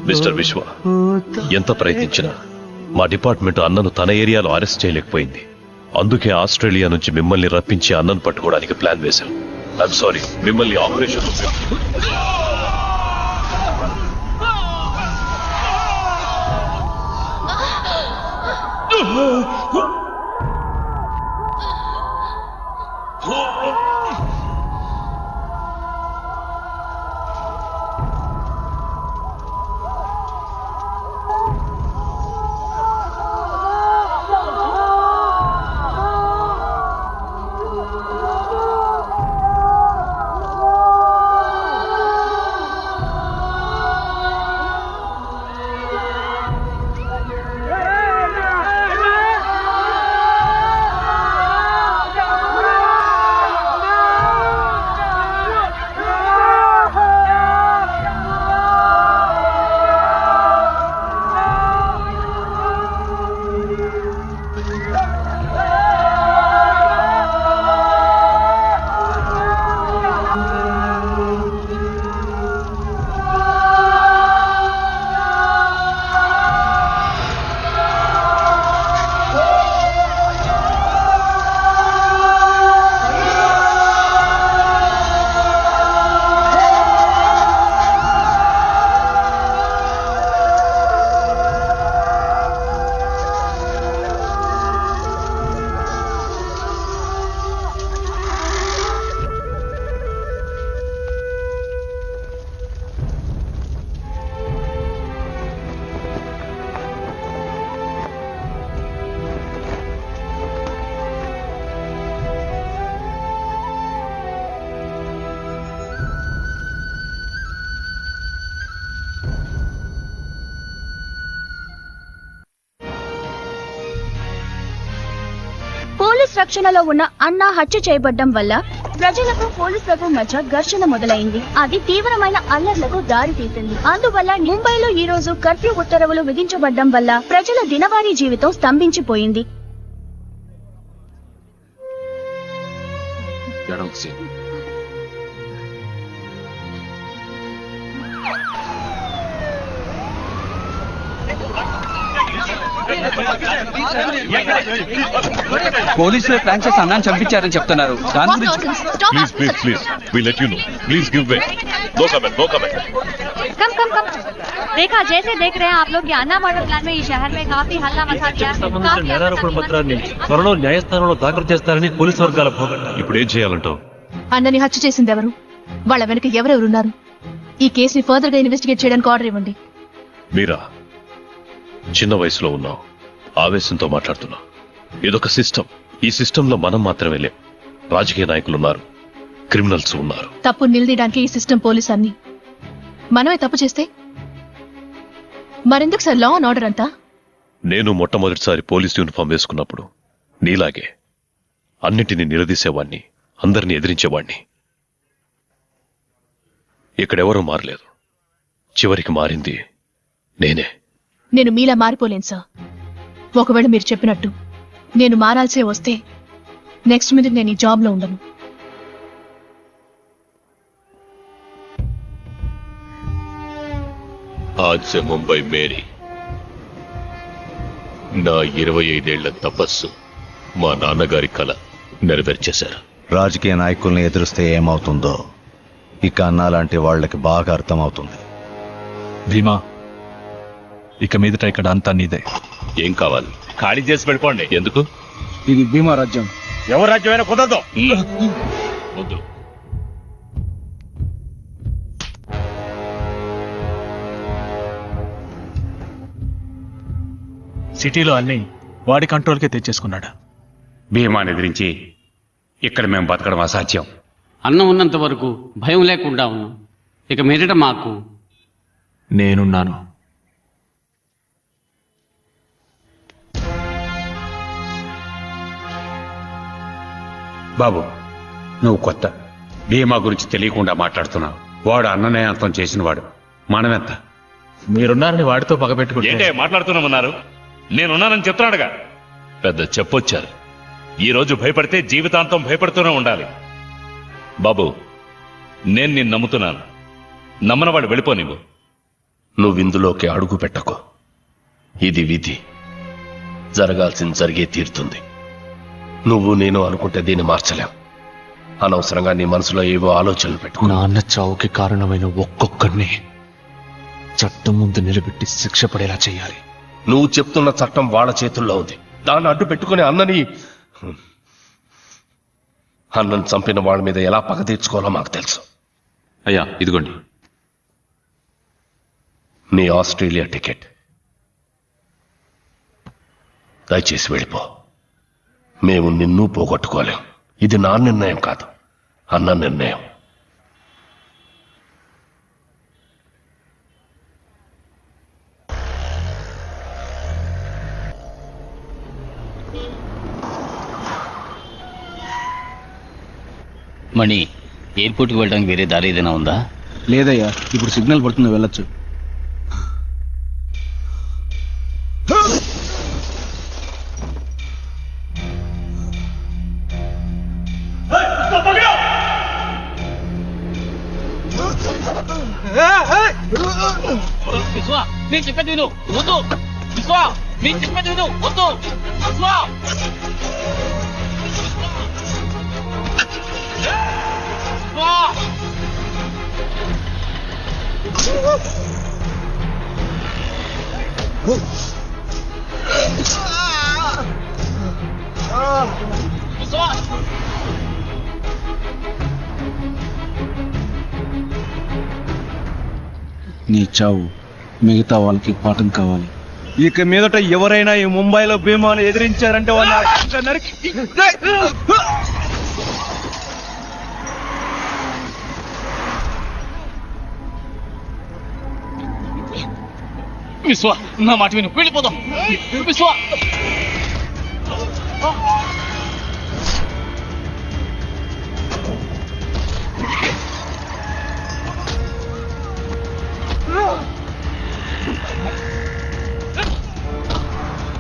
Mister విశ్వ, ఎంత ప్రయత్నించినా మా డిపార్ట్మెంట్ అన్నను తన ఏరియాలో అరెస్ట్ చేయలేకపోయింది. అందుకే ఆస్ట్రేలియా నుంచి మిమ్మల్ని రప్పించి అన్నను పట్టుకోవడానికి ప్లాన్ వేశాం. ఐఎమ్ సారీ, మిమ్మల్ని ఆపరేషన్ రక్షణలో ఉన్న అన్న హత్య చేయబడ్డం వల్ల ప్రజలకు పోలీసులకు మధ్య ఘర్షణ మొదలైంది. అది తీవ్రమైన అల్లర్లకు దారి తీసింది. అందువల్ల ముంబైలో ఈ రోజు కర్ఫ్యూ ఉత్తర్వులు విధించబడ్డం వల్ల ప్రజల దినవారీ జీవితం స్తంభించిపోయింది. పోలీసులు ప్లాన్ చేసి అన్నాన్ని చంపించారని చెప్తున్నారు. దాని గురించి देखा जैसे देख रहे हैं आप लोग अन्ना मर्डर प्लान में इस शहर में काफी हल्ला मचा दिया. నేరారోపణ పత్రాన్ని త్వరలో న్యాయస్థానంలో దాఖలు చేస్తారని పోలీసు వర్గాల పోగొట్ట. ఇప్పుడు ఏం చేయాలంటావు? అన్నని హత్య చేసింది ఎవరు, వాళ్ళ వెనక ఎవరెవరున్నారు? ఈ కేసుని ఫర్దర్ గా ఇన్వెస్టిగేట్ చేయడానికి ఆర్డర్ ఇవ్వండి. మీరా చిన్న వయసులో ఉన్నావు, ఆవేశంతో మాట్లాడుతున్నావు. ఇదొక సిస్టమ్. ఈ సిస్టమ్ లో మనం మాత్రమే లేం. రాజకీయ నాయకులు ఉన్నారు, క్రిమినల్స్ ఉన్నారు. తప్పు నిలదీయడానికి ఈ సిస్టమ్ పోలీస్ అన్ని. మనమే తప్పు చేస్తే మరెందుకు సార్ లా అండ్ ఆర్డర్ అంతా? నేను మొట్టమొదటిసారి పోలీస్ యూనిఫామ్ వేసుకున్నప్పుడు నీలాగే అన్నిటినీ నిలదీసేవాణ్ణి, అందరినీ ఎదిరించేవాణ్ణి. ఇక్కడెవరూ మారలేదు. చివరికి మారింది నేనే. నేను మీలా మారిపోలేను సార్. ఒకవేళ మీరు చెప్పినట్టు నేను మారాల్సే వస్తే నెక్స్ట్ మినిట్ నేను ఈ జాబ్ లో ఉండను. आज से मुंबई मेरी. నా 25 ఏళ్ల తపస్సు మా నాన్నగారి కల నెరవేర్చేశారు. రాజకీయ నాయకుల్ని ఎదురిస్తే ఏమవుతుందో ఇక అన్నాలాంటి వాళ్ళకి బాగా అర్థమవుతుంది. భీమా, ఇక మీదట ఇక్కడ అంతా నీదే. ఏం కావాలి? ఖాళీ చేసి వెళ్ళిపోండి. ఎందుకు? ఇది భీమా రాజ్యం. ఎవరు రాజ్యమైనా కుదరదు. వద్దు. సిటీలో అన్ని వాడి కంట్రోల్కే తెచ్చేసుకున్నాడు. భీమాని ఎదిరించి ఇక్కడ మేము బతకడం అసాధ్యం. అన్నం ఉన్నంత వరకు భయం లేకుండా ఉన్నాం. ఇక మీదట మాకు నేనున్నాను. బాబు, నువ్వు కొత్త. భీమా గురించి తెలియకుండా మాట్లాడుతున్నావు. వాడు అన్ననే అంతం చేసినవాడు. మనమెంత? మీరున్నారని వాడితో పగబెట్టుకుంటే ఏంటే మాట్లాడుతున్నామన్నారు? నేనున్నానని చెప్తున్నాడుగా. పెద్ద చెప్పొచ్చారు. ఈ రోజు భయపడితే జీవితాంతం భయపడుతూనే ఉండాలి. బాబు, నేను నిన్ను నమ్ముతున్నాను. నమ్మనవాడు వెళ్ళిపోనివ్వు. నువ్విందులోకి అడుగు పెట్టకు. ఇది విధి. జరగాల్సింది జరిగే తీరుతుంది. నువ్వు నేను అనుకుంటే దీన్ని మార్చలేం. అనవసరంగా నీ మనసులో ఏవో ఆలోచనలు పెట్టుకో. నాన్న చావుకి కారణమైన ఒక్కొక్కరిని చట్టం ముందు నిలబెట్టి శిక్ష పడేలా చేయాలి. నువ్వు చెప్తున్న చట్టం వాళ్ళ చేతుల్లో ఉంది. దాన్ని అడ్డు పెట్టుకుని అన్నని చంపిన వాళ్ళ మీద ఎలా పగ తీర్చుకోవాలో మాకు తెలుసు. అయ్యా ఇదిగోండి. నీ ఆస్ట్రేలియా టికెట్. దయచేసి వెళ్ళిపో. మేము నిన్ను పోగొట్టుకోలేం. ఇది నా నిర్ణయం కాదు, అన్న నిర్ణయం. మణి, ఎయిర్పోర్ట్కి వెళ్ళడానికి వేరే దారి ఏదైనా ఉందా? లేదయ్యా, ఇప్పుడు సిగ్నల్ పడుతుంది, వెళ్ళొచ్చు. విశ్వా, నేను చెప్పేది విను. వద్దు విశ్వా, నేను చెప్పేది విను. వద్దు విశ్వా. నీ చావు మిగతా వాళ్ళకి పాఠం కావాలి. ఇక మీదట ఎవరైనా ఈ ముంబైలో భీమాను ఎదిరించారంటే వాళ్ళని నరికి విశ్వా, నా మాట విను, వెళ్ళిపోదాం. విశ్వా,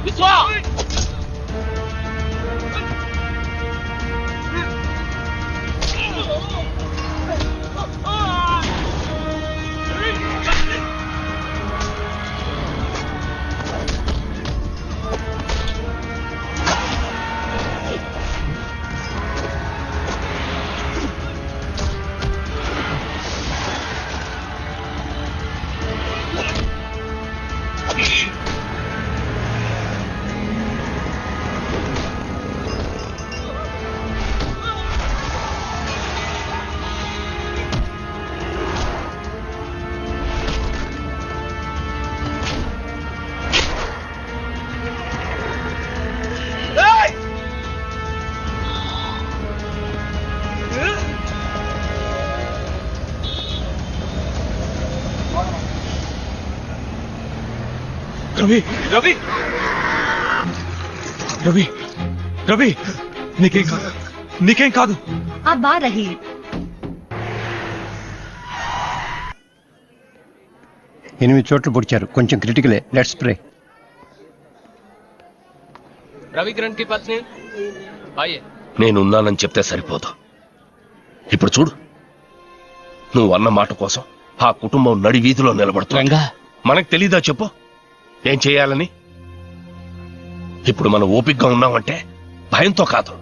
విశ్వా. రవి రవి రవి రవి నీకేం కాదు, నీకేం కాదు. అబ్బా రహీ, 8 చోట్ల పొడిచారు, కొంచెం క్రిటికలే. Let's pray. రవికిరణ్ కి పత్ని నేనున్నానని చెప్తే సరిపోదు. ఇప్పుడు చూడు, నువ్వు అన్న మాట కోసం ఆ కుటుంబం నడి వీధిలో నిలబడుతుందా? మనకు తెలీదా చెప్పు ఏం చేయాలని? ఇప్పుడు మనం ఓపికగా ఉన్నామంటే భయంతో కాదు,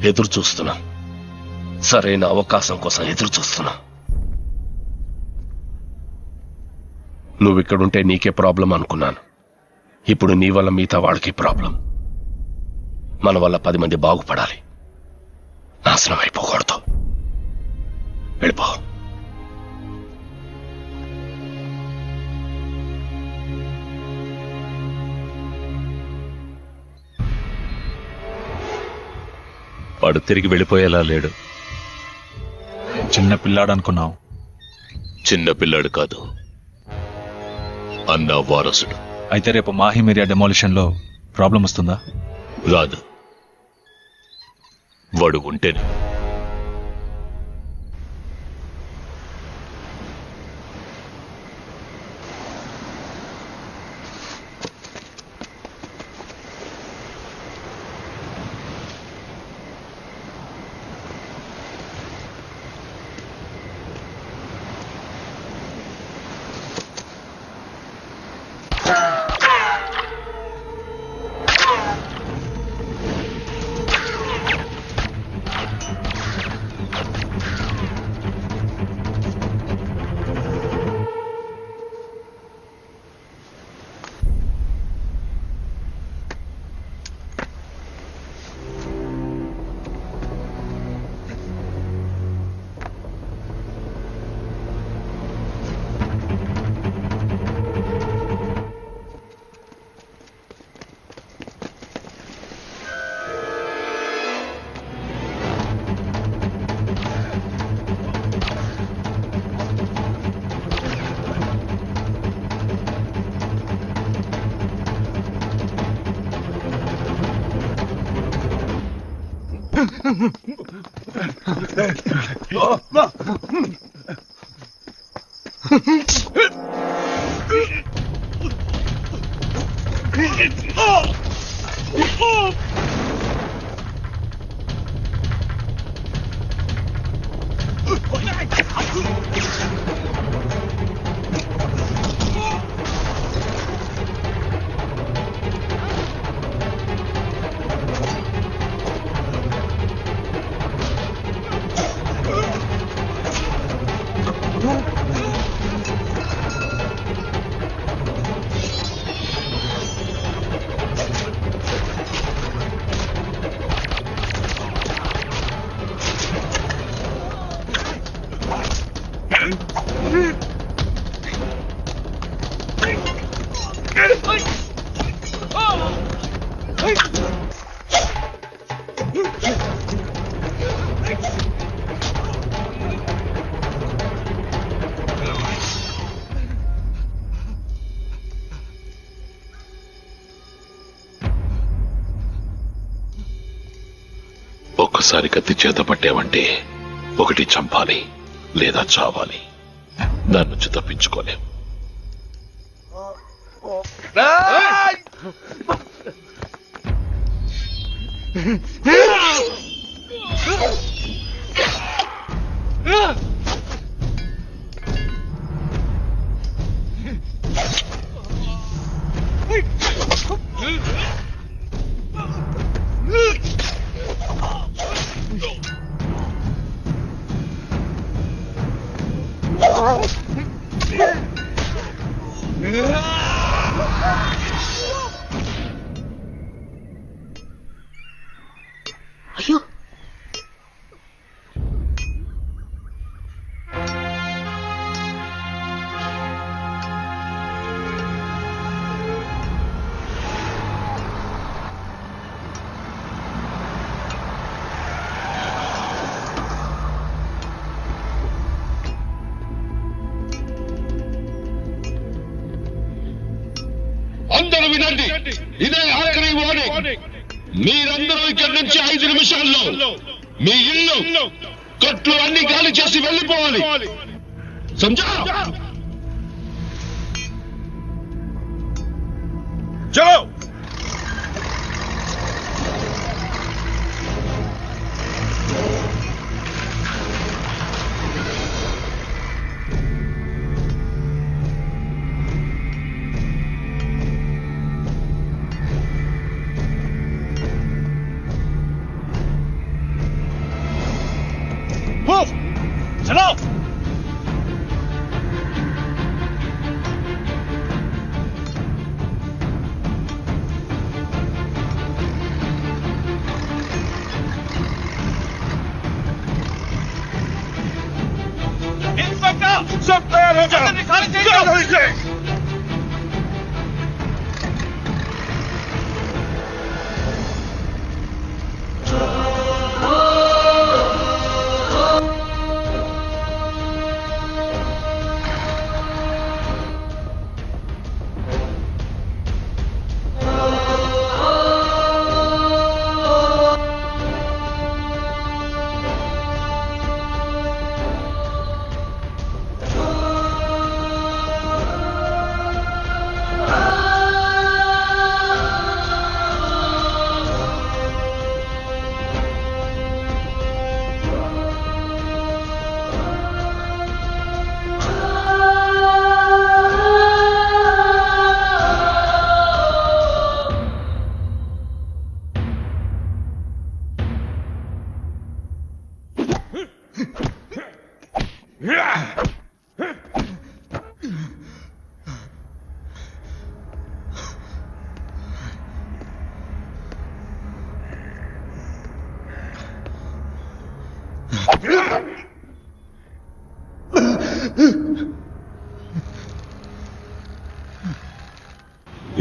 ఎదురు చూస్తున్నాం. సరైన అవకాశం కోసం ఎదురు చూస్తున్నాం. నువ్వు ఇక్కడుంటే నీకే ప్రాబ్లం అనుకున్నాను. ఇప్పుడు నీ వల్ల మిగతా వాడికి ప్రాబ్లం. మన వల్ల 10 మంది బాగుపడాలి, నాశనం అయిపోకూడదు. వెళ్ళిపో. వాడు తిరిగి వెళ్ళిపోయేలా లేడు. చిన్న పిల్లాడు అనుకున్నావు. చిన్న పిల్లాడు కాదు, అన్న వారసుడు. అయితే రేపు మాహిమీరియా డెమోలిషన్ లో ప్రాబ్లం వస్తుందా? రాదు. వాడు ఉంటేనే. ఒక్కసారి కత్తి చేత పట్టావంటే ఒకటి చంపాలి లేదా చావాలి. దాని నుంచి తప్పించుకోలేం. అయ్యో అందరూ వినండి, ఇదే ఆఖరి వార్నింగ్. మీరందరూ ఇక్కడి నుంచి 5 నిమిషాల్లో మీ ఇల్లు కొట్లు అన్ని ఖాళీ చేసి వెళ్ళిపోవాలి. సంజా చలో. चलो सब तैयार हो जाओ.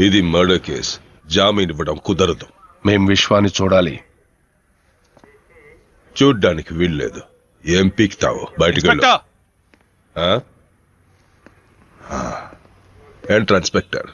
ఇది మర్డర్ కేస్. జామీన్ ఇవ్వడం కుదరదు. మేం విశ్వాన్ని చూడాలి. చూడ్డానికి వీల్లేదు. ఏం పీక్తావు? బయటికి వెళ్ళు. Enter inspector.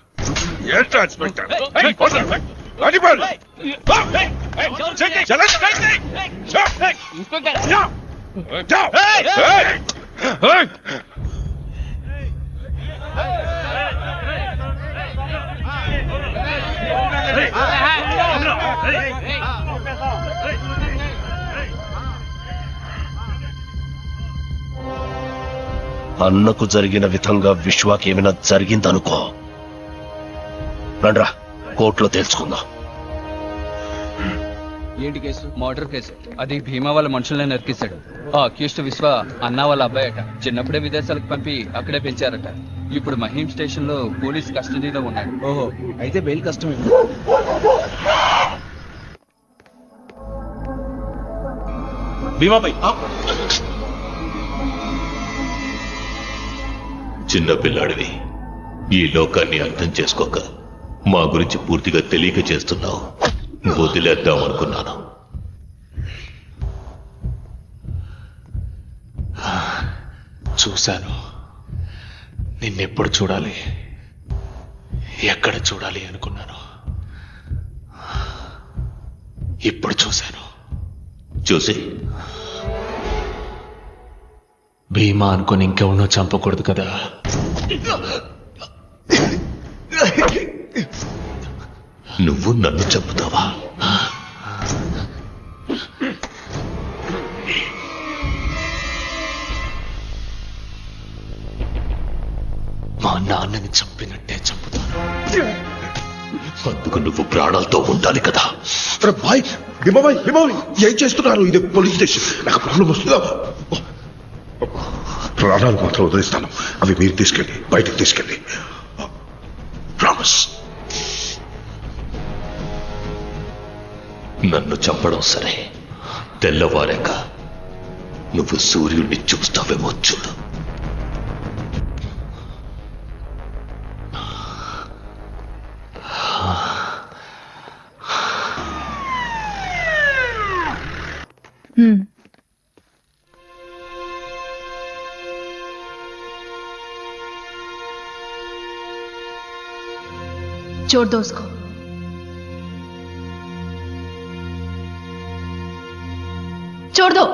అన్నకు జరిగిన విధంగా విశ్వాకి ఏమైనా జరిగిందనుకో, రండ్రా కోర్టులో తెలుసుకుందాం. ఏంటి కేసు? Murder case. అది భీమా వాళ్ళ మనుషులనే నరికిస్తాడు. ఆ అక్యూస్డ్ విశ్వ అన్నా వాళ్ళ అబ్బాయట. చిన్నప్పుడే విదేశాలకు పంపి అక్కడే పెంచారట. ఇప్పుడు మహీం స్టేషన్ లో పోలీస్ కస్టడీలో ఉన్నాడు. ఓహో, అయితే బెయిల్ కష్టమే. భీమాపై చిన్న పిల్లాడివి, ఈ లోకాన్ని అర్థం చేసుకోక మా గురించి పూర్తిగా తెలియక చేస్తున్నావు. వదిలేద్దాం అనుకున్నాను. చూశాను. నిన్నెప్పుడు చూడాలి, ఎక్కడ చూడాలి అనుకున్నాను. ఇప్పుడు చూశాను. చూసి భీమా అనుకుని ఇంకెవరినో చంపకూడదు కదా. నువ్వు నన్ను చంపుతావా? మా నాన్నని చంపినట్టే చంపుతాను. అందుకు నువ్వు ప్రాణాలతో ఉండాలి కదా. బాయ్ ఏం చేస్తున్నారు? ఇది పోలీస్ స్టేషన్. నాకు ప్రాబ్లం వస్తుందా? ప్రాణాలు మాత్రం వదిలేస్తాను. అవి మీరు తీసుకెళ్ళి బయటకు తీసుకెళ్ళి. ప్రామిస్. నన్ను చంపడం సరే, తెల్లవారాక నువ్వు సూర్యుడిని చూస్తావేమో చూడు. छोड़ दो उसको. छोड़ दो.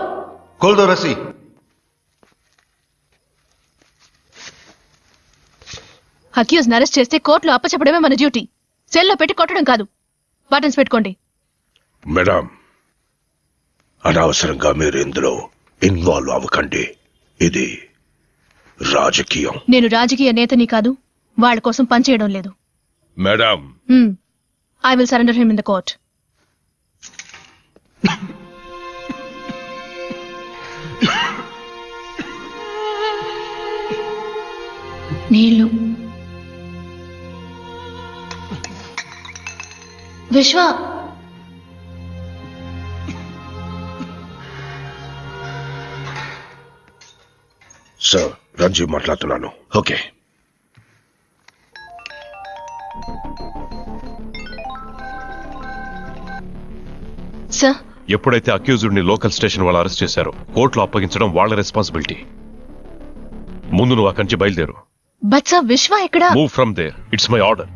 खोल दो रस्सी. అక్యూజ్ అరెస్ట్ చేస్తే కోర్టులో అప్పచెప్పడమే మన డ్యూటీ. సెల్లో పెట్టి కొట్టడం కాదు. బటన్స్ పెట్టుకోండి. మేడం, అనవసరంగా మీరు ఇందులో ఇన్వాల్వ్ అవ్వకండి. ఇది రాజకీయం. నేను రాజకీయ నేతని కాదు, వాళ్ళ కోసం పనిచేయడం లేదు. Madam, I will surrender him in the court. నీళ్ళు. విశ్వ, సార్ రంజీవ్ మాట్లాడుతున్నాను. ఓకే. సార్, ఎప్పుడైతే అక్యూజ్డ్ ని లోకల్ స్టేషన్ వాళ్ళు అరెస్ట్ చేశారో కోర్టులో అప్పగించడం వాళ్ళ రెస్పాన్సిబిలిటీ. ముందు నువ్వు అక్కడి నుంచి బయలుదేరు. బట్ సార్, విశ్వ ఎక్కడ? Move from there. It's my order.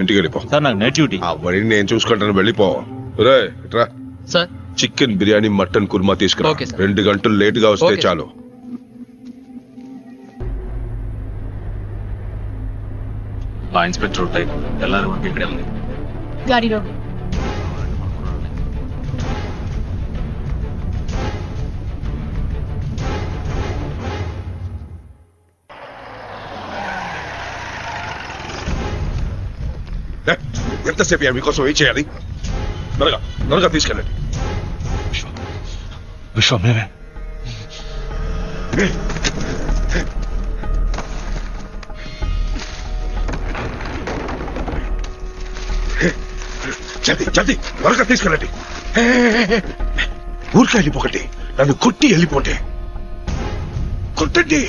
ఇంటికి వెళ్ళిపో. సార్, నాకు నైట్ డ్యూటీ. అవన్నీ నేను చూసుకుంటాను, వెళ్ళిపో. రే రా sir. Chicken biryani, mutton korma తీసుకురా. Okay sir. 2 గంటలు లేట్ గా వస్తే ఓకే చాలు. ఇన్స్పెక్టర్ ఉంటాయి, తెల్లారి వరకు ఇక్కడే ఉంది. గాడిలో. ఎంతసేపు మీకోసం ఏం చేయాలి? త్వరగా తీసుకెళ్ళండి. విశ్వ, మేమే. జల్దీ త్వరగా తీసుకెళ్ళండి. ఊరికే వెళ్ళిపోకండి, నన్ను కొట్టి వెళ్ళిపోండి. కొట్టండి.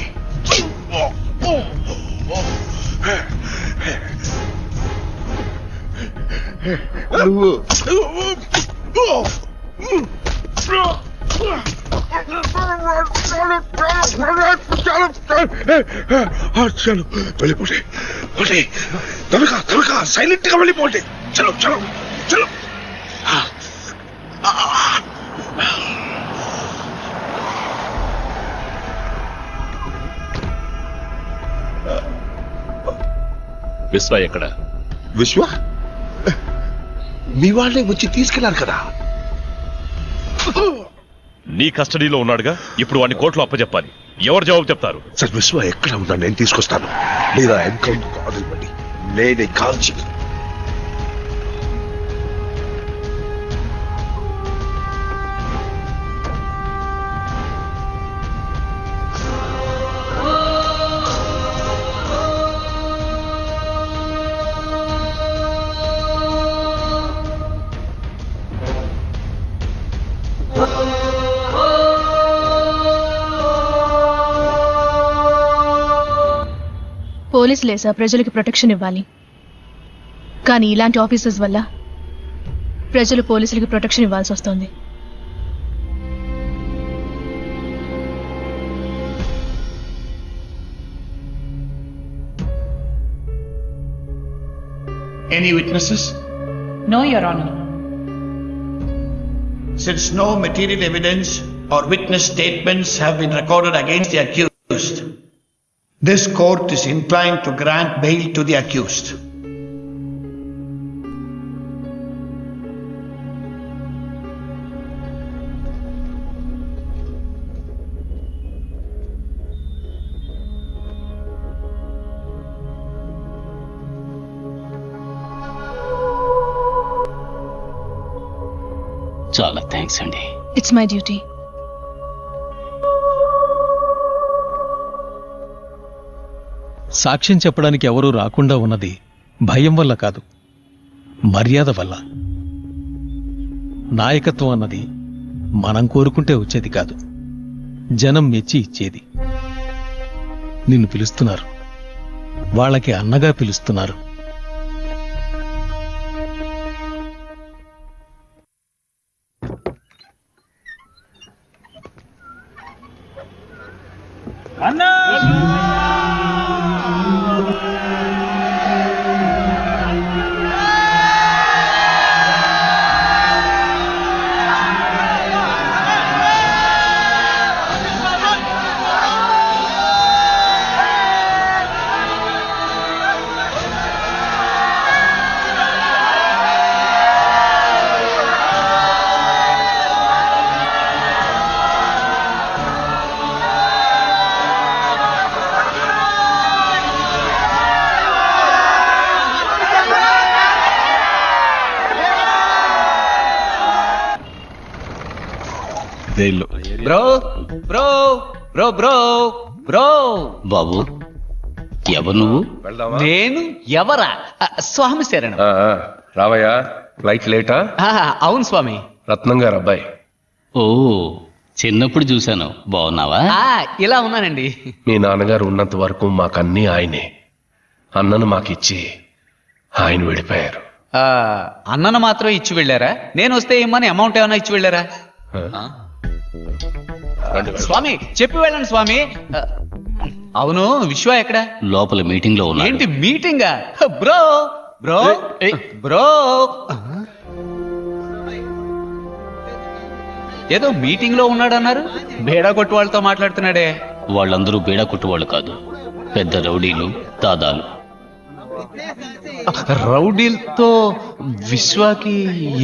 చలో వెళ్ళిపోండి, త్వరగా సైలెంట్ గా వెళ్ళిపోండి. చలో చలో చలో. విశ్వ ఎక్కడ? విశ్వ మీ వాళ్ళే వచ్చి తీసుకెళ్లారు కదా. నీ కస్టడీలో ఉన్నాడుగా, ఇప్పుడు వాడిని కోర్టులో అప్పచెప్పాలి. ఎవరు జవాబు చెప్తారు? సార్ విశ్వ ఎక్కడ ఉన్నా నేను తీసుకొస్తాను. లేదా ఎన్కౌంటర్ కాల్ ఇవ్వండి, నేనే కాల్ చేయను. పోలీసులేసా ప్రజలకు ప్రొటెక్షన్ ఇవ్వాలి, కానీ ఇలాంటి ఆఫీసర్స్ వల్ల ప్రజలు పోలీసులకు ప్రొటెక్షన్ ఇవ్వాల్సి వస్తుంది. Any witnesses? No, Your Honor. Since no material evidence or witness statements have been recorded against the accused, this court is inclined to grant bail to the accused. చాలా thanks అండి. It's my duty. సాక్ష్యం చెప్పడానికి ఎవరూ రాకుండా ఉన్నది భయం వల్ల కాదు, మర్యాద వల్ల. నాయకత్వం అన్నది మనం కోరుకుంటే వచ్చేది కాదు, జనం మెచ్చి ఇచ్చేది. నిన్ను పిలుస్తున్నారు, వాళ్ళకి అన్నగా పిలుస్తున్నారు. Bro bro bro bro bro బాబు, ఎవరు నువ్వు? నేను ఎవరా? స్వామి శరణం. రావయ్యా, ఫ్లైట్ లేటా? అవును స్వామి. రత్నం గారు అబ్బాయి. ఓ, చిన్నప్పుడు చూశాను. బాగున్నావా? ఇలా ఉన్నానండి. మీ నాన్నగారు ఉన్నంత వరకు మాకన్నీ ఆయనే. అన్నను మాకిచ్చి ఆయన వెళ్ళిపోయారు. అన్నను మాత్రం ఇచ్చి వెళ్ళారా? నేను వస్తే ఏమని అమౌంట్ ఏమైనా ఇచ్చి వెళ్ళారా? స్వామి చెప్పి వెళ్ళండి స్వామి. అవును, విశ్వ ఎక్కడ? లోపల మీటింగ్ లో ఉన్నా. ఏంటి మీటింగా? బ్రో బ్రో బ్రో ఏదో మీటింగ్ లో ఉన్నాడన్నారు. బేడా కొట్టు వాళ్ళతో మాట్లాడుతున్నాడే. వాళ్ళందరూ బేడా కొట్టువాళ్ళు కాదు, పెద్ద రౌడీలు, దాదాలు. రౌడీలతో విశ్వాకి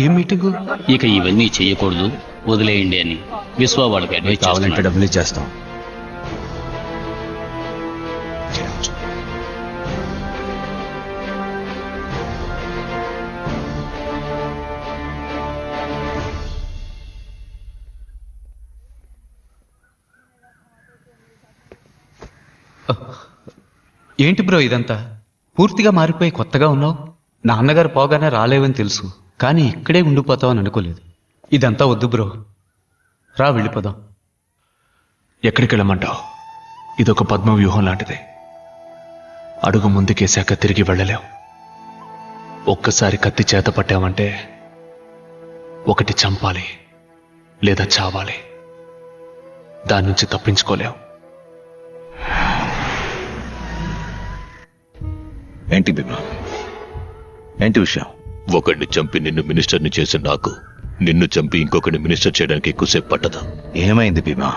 ఏ మీటింగు? ఇక ఇవన్నీ చెయ్యకూడదు, వదిలేయండి అని విశ్వ వాళ్ళకి అడ్వైస్ కావాలంటే డబ్బులు ఇచ్చేస్తాం. ఏంటి బ్రో ఇదంతా? పూర్తిగా మారిపోయి కొత్తగా ఉన్నావు. నాన్నగారు పోగానే రాలేవని తెలుసు, కానీ ఇక్కడే ఉండిపోతావని అనుకోలేదు. ఇదంతా వద్దు బ్రో, రా వెళ్ళిపోదాం. ఎక్కడికి వెళ్ళమంటావు? ఇదొక పద్మ వ్యూహం లాంటిదే. అడుగు ముందుకేశాక తిరిగి వెళ్ళలేవు. ఒక్కసారి కత్తి చేత పట్టామంటే ఒకటి చంపాలి లేదా చావాలి. దాని నుంచి తప్పించుకోలేవు. ఏంటి భీమా, ఏంటి విషయం? ఒకడిని చంపి నిన్ను మినిస్టర్ని చేసి నాకు నిన్ను చంపి ఇంకొకరిని మినిస్టర్ చేయడానికి ఎక్కువసేపు పట్టదా? ఏమైంది భీమా?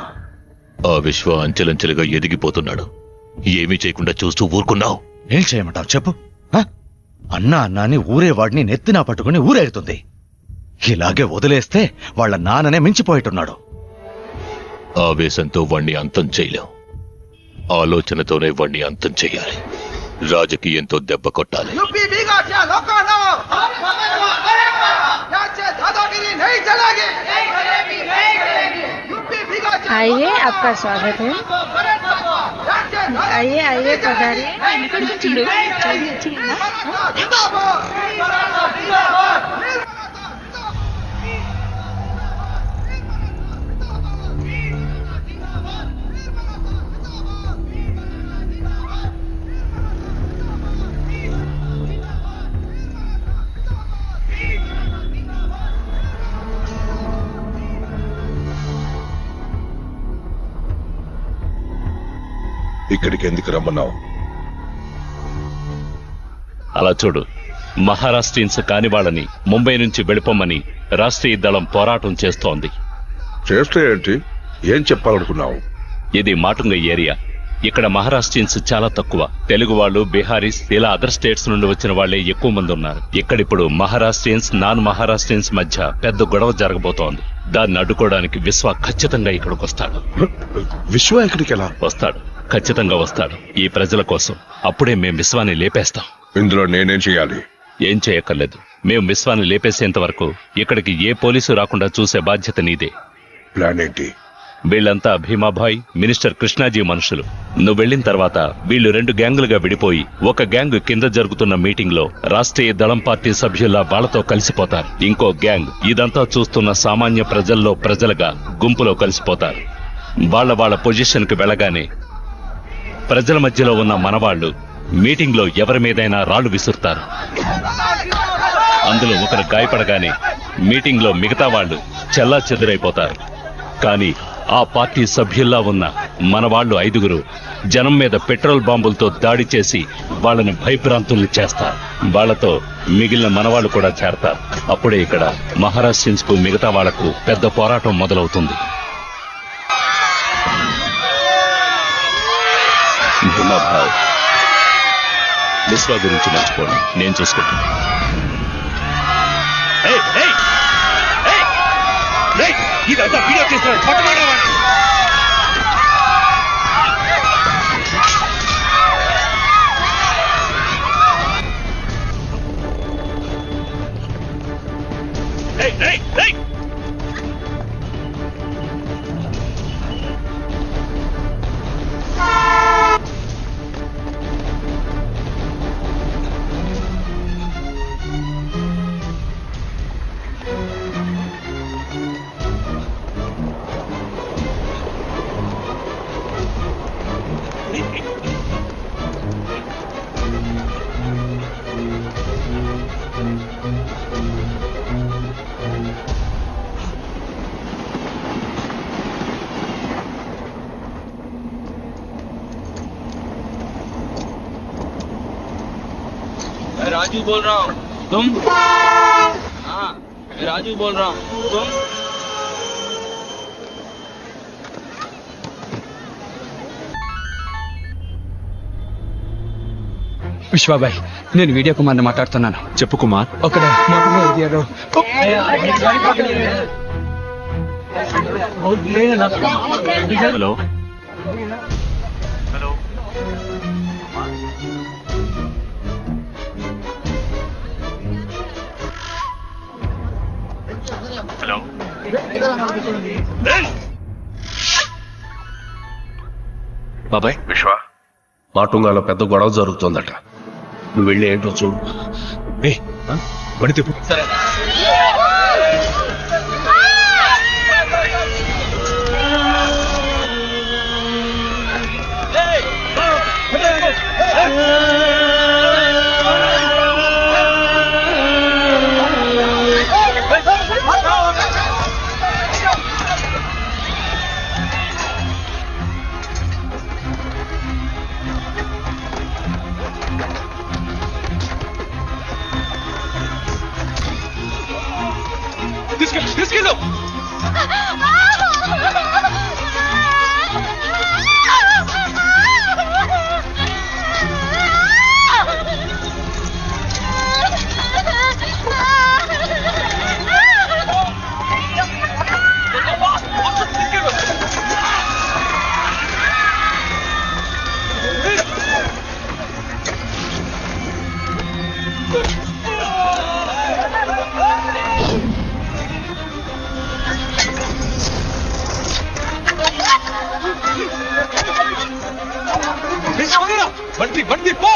ఆ విశ్వ అంచెలంచెలుగా ఎదిగిపోతున్నాడు. ఏమీ చేయకుండా చూస్తూ ఊరుకున్నావు. ఏం చేయమంటావు చెప్పు. అన్నా అన్నాని ఊరేవాడిని నెత్తినా పట్టుకుని ఊరేగుతుంది. ఇలాగే వదిలేస్తే వాళ్ళ నాన్ననే మించిపోయేట్టున్నాడు. ఆవేశంతో వాణ్ణి అంతం చేయలేం. ఆలోచనతోనే వాణ్ణి అంతం చేయాలి. రాజకీయంతో దెబ్బ కొట్టాలి. आइए, आपका स्वागत है. आइए आइए पधारिए. ఇక్కడికి ఎందుకు రమ్మన్నావు? అలా చూడు, మహారాష్ట్రియన్స్ కాని వాళ్ళని ముంబై నుంచి వెళ్ళిపోమని రాష్ట్రీయ దళం పోరాటం చేస్తోంది. చేస్తే ఏంటి? ఏం చెప్పాలనుకున్నావు? ఇది మాటుంగ ఏరియా. ఇక్కడ మహారాష్ట్రియన్స్ చాలా తక్కువ. తెలుగు వాళ్ళు, బీహారీస్, ఇలా అదర్ స్టేట్స్ నుండి వచ్చిన వాళ్లే ఎక్కువ మంది ఉన్నారు. ఇక్కడిప్పుడు మహారాష్ట్రియన్స్, నాన్ మహారాష్ట్రియన్స్ మధ్య పెద్ద గొడవ జరగబోతోంది. దాన్ని అడ్డుకోవడానికి విశ్వ ఖచ్చితంగా ఇక్కడికి వస్తాడు. విశ్వ ఇక్కడికి ఎలా వస్తాడు? ఖచ్చితంగా వస్తాడు. ఈ ప్రజల కోసం. అప్పుడే మేం విశ్వాన్ని లేపేస్తాం. ఇందులో నేనేం చేయాలి? ఏం చేయక్కర్లేదు. మేం విశ్వాన్ని లేపేసేంత వరకు ఇక్కడికి ఏ పోలీసు రాకుండా చూసే బాధ్యత నీదే. ప్లాన్ ఏంటి? వీళ్లంతా భీమాభాయ్, మినిస్టర్ కృష్ణాజీ మనుషులు. నువ్వు వెళ్లిన తర్వాత వీళ్లు 2 గ్యాంగులుగా విడిపోయి ఒక గ్యాంగ్ కింద జరుగుతున్న మీటింగ్ లో రాష్ట్రీయ దళం పార్టీ సభ్యుల్లా వాళ్లతో కలిసిపోతారు. ఇంకో గ్యాంగ్ ఇదంతా చూస్తున్న సామాన్య ప్రజల్లో ప్రజలుగా గుంపులో కలిసిపోతారు. వాళ్ళ పొజిషన్ కి వెళ్లగానే ప్రజల మధ్యలో ఉన్న మనవాళ్లు మీటింగ్ లో ఎవరి మీదైనా రాళ్లు విసురుతారు. అందులో ఒకరు గాయపడగానే మీటింగ్ లో మిగతా వాళ్ళు చెల్లా చెదురైపోతారు. కానీ ఆ పార్టీ సభ్యుల్లా ఉన్న మనవాళ్లు 5గురు జనం మీద పెట్రోల్ బాంబులతో దాడి చేసి వాళ్ళని భయభ్రాంతుల్ని చేస్తారు. వాళ్లతో మిగిలిన మనవాళ్లు కూడా చేరతారు. అప్పుడే ఇక్కడ మహారాష్ట్రియన్స్ కు మిగతా వాళ్లకు పెద్ద పోరాటం మొదలవుతుంది. భీమాభాయ్, విశ్వ గురించి మర్చిపోండి, నేను చూసుకుంటాను. ఇదంతా వీడియో చేస్తున్నాడు. పట్టుకోవడం राजू बोल रहा हूँ. तुम? हाँ, मैं राजू बोल रहा हूँ. तुम? విశ్వాబాయ్, నేను వీడియో కుమార్ని మాట్లాడుతున్నాను. చెప్పు కుమార్. ఒకడే హలో. బాబాయ్, విశ్వ మాటుంగాలో పెద్ద గొడవ జరుగుతోందట. నువ్వు వెళ్ళి ఏంటో చూడు. సరే. తీసుకెళ్ళు. బండి పో.